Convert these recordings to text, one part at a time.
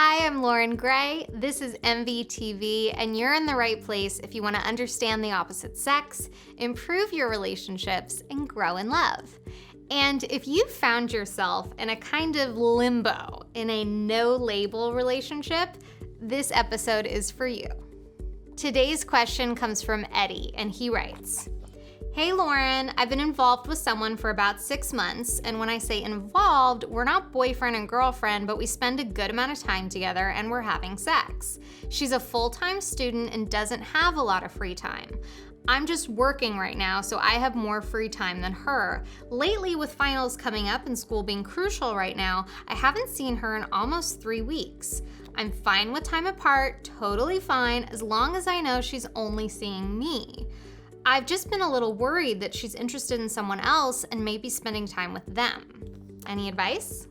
Hi, I'm Lauren Gray. This is MVTV, and you're in the right place if you want to understand the opposite sex, improve your relationships, and grow in love. And if you found yourself in a kind of limbo in a no-label relationship, this episode is for you. Today's question comes from Eddie, and he writes, "Hey Lauren, I've been involved with someone for about 6 months, and when I say involved, we're not boyfriend and girlfriend, but we spend a good amount of time together and we're having sex. She's a full-time student and doesn't have a lot of free time. I'm just working right now, so I have more free time than her. Lately, with finals coming up and school being crucial right now, I haven't seen her in almost 3 weeks. I'm fine with time apart, totally fine, as long as I know she's only seeing me. I've just been a little worried that she's interested in someone else and maybe spending time with them. Any advice?"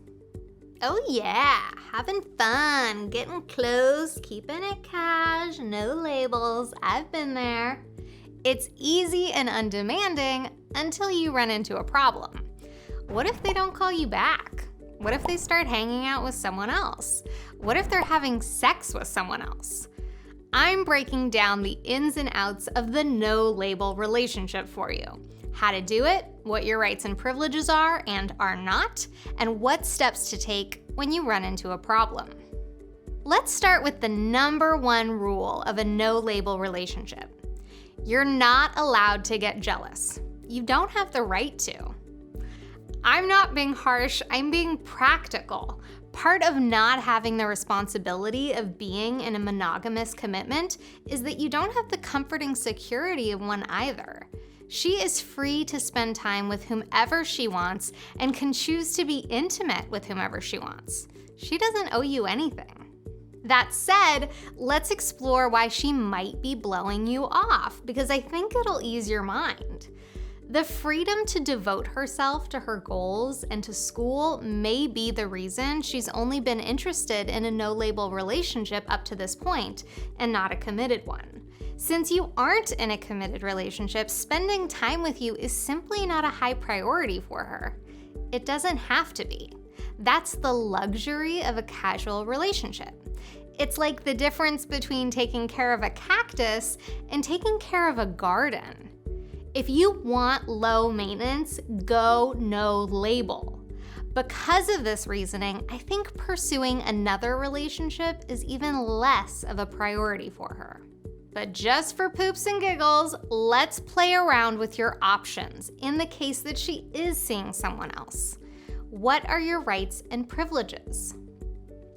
Oh yeah, having fun, getting close, keeping it cash, no labels. I've been there. It's easy and undemanding until you run into a problem. What if they don't call you back? What if they start hanging out with someone else? What if they're having sex with someone else? I'm breaking down the ins and outs of the no-label relationship for you. How to do it, what your rights and privileges are and are not, and what steps to take when you run into a problem. Let's start with the number one rule of a no-label relationship. You're not allowed to get jealous. You don't have the right to. I'm not being harsh, I'm being practical. Part of not having the responsibility of being in a monogamous commitment is that you don't have the comforting security of one either. She is free to spend time with whomever she wants and can choose to be intimate with whomever she wants. She doesn't owe you anything. That said, let's explore why she might be blowing you off, because I think it'll ease your mind. The freedom to devote herself to her goals and to school may be the reason she's only been interested in a no-label relationship up to this point, and not a committed one. Since you aren't in a committed relationship, spending time with you is simply not a high priority for her. It doesn't have to be. That's the luxury of a casual relationship. It's like the difference between taking care of a cactus and taking care of a garden. If you want low maintenance, go no label. Because of this reasoning, I think pursuing another relationship is even less of a priority for her. But just for poops and giggles, let's play around with your options in the case that she is seeing someone else. What are your rights and privileges?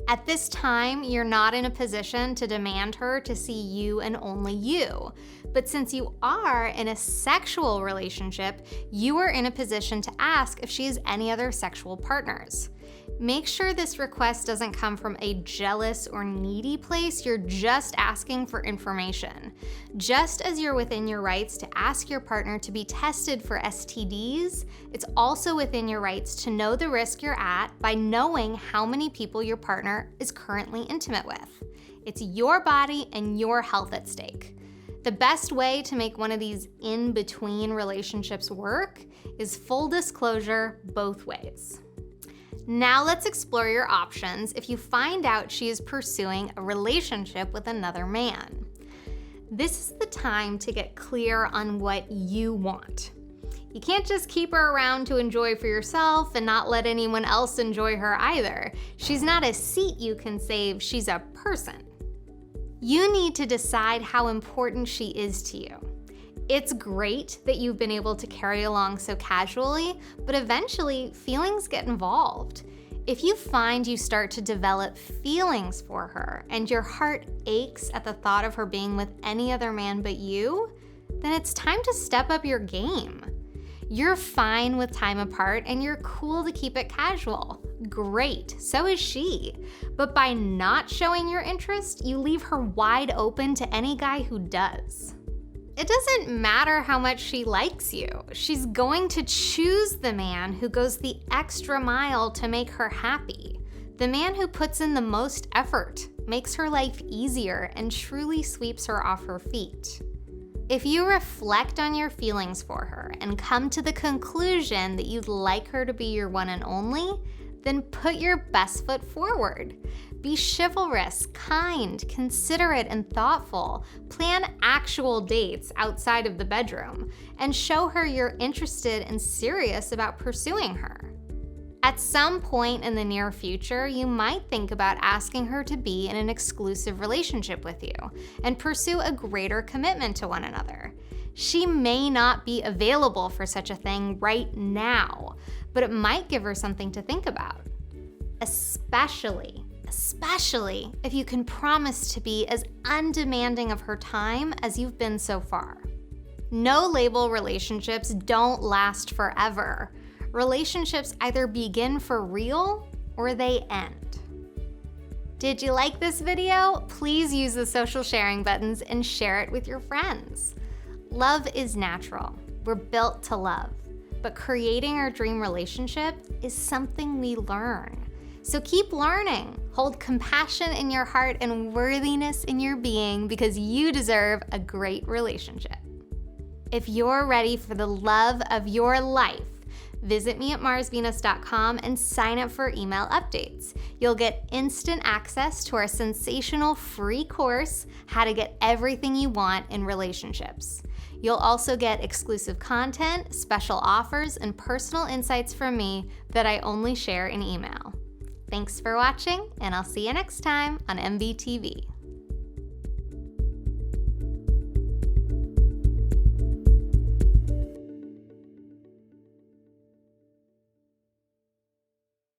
At this time, you're not in a position to demand her to see you and only you. But since you are in a sexual relationship, you are in a position to ask if she has any other sexual partners. Make sure this request doesn't come from a jealous or needy place. You're just asking for information. Just as you're within your rights to ask your partner to be tested for STDs, it's also within your rights to know the risk you're at by knowing how many people your partner is currently intimate with. It's your body and your health at stake. The best way to make one of these in-between relationships work is full disclosure both ways. Now let's explore your options if you find out she is pursuing a relationship with another man. This is the time to get clear on what you want. You can't just keep her around to enjoy for yourself and not let anyone else enjoy her either. She's not a seat you can save, she's a person. You need to decide how important she is to you. It's great that you've been able to carry along so casually, but eventually feelings get involved. If you find you start to develop feelings for her and your heart aches at the thought of her being with any other man but you, then it's time to step up your game. You're fine with time apart and you're cool to keep it casual. Great, so is she. But by not showing your interest, you leave her wide open to any guy who does. It doesn't matter how much she likes you. She's going to choose the man who goes the extra mile to make her happy. The man who puts in the most effort, makes her life easier, and truly sweeps her off her feet. If you reflect on your feelings for her and come to the conclusion that you'd like her to be your one and only, then put your best foot forward. Be chivalrous, kind, considerate, and thoughtful. Plan actual dates outside of the bedroom, and show her you're interested and serious about pursuing her. At some point in the near future, you might think about asking her to be in an exclusive relationship with you and pursue a greater commitment to one another. She may not be available for such a thing right now, but it might give her something to think about. Especially if you can promise to be as undemanding of her time as you've been so far. No-label relationships don't last forever. Relationships either begin for real or they end. Did you like this video? Please use the social sharing buttons and share it with your friends. Love is natural. We're built to love. But creating our dream relationship is something we learn. So keep learning. Hold compassion in your heart and worthiness in your being, because you deserve a great relationship. If you're ready for the love of your life, visit me at marsvenus.com and sign up for email updates. You'll get instant access to our sensational free course, How to Get Everything You Want in Relationships. You'll also get exclusive content, special offers, and personal insights from me that I only share in email. Thanks for watching, and I'll see you next time on MVTV.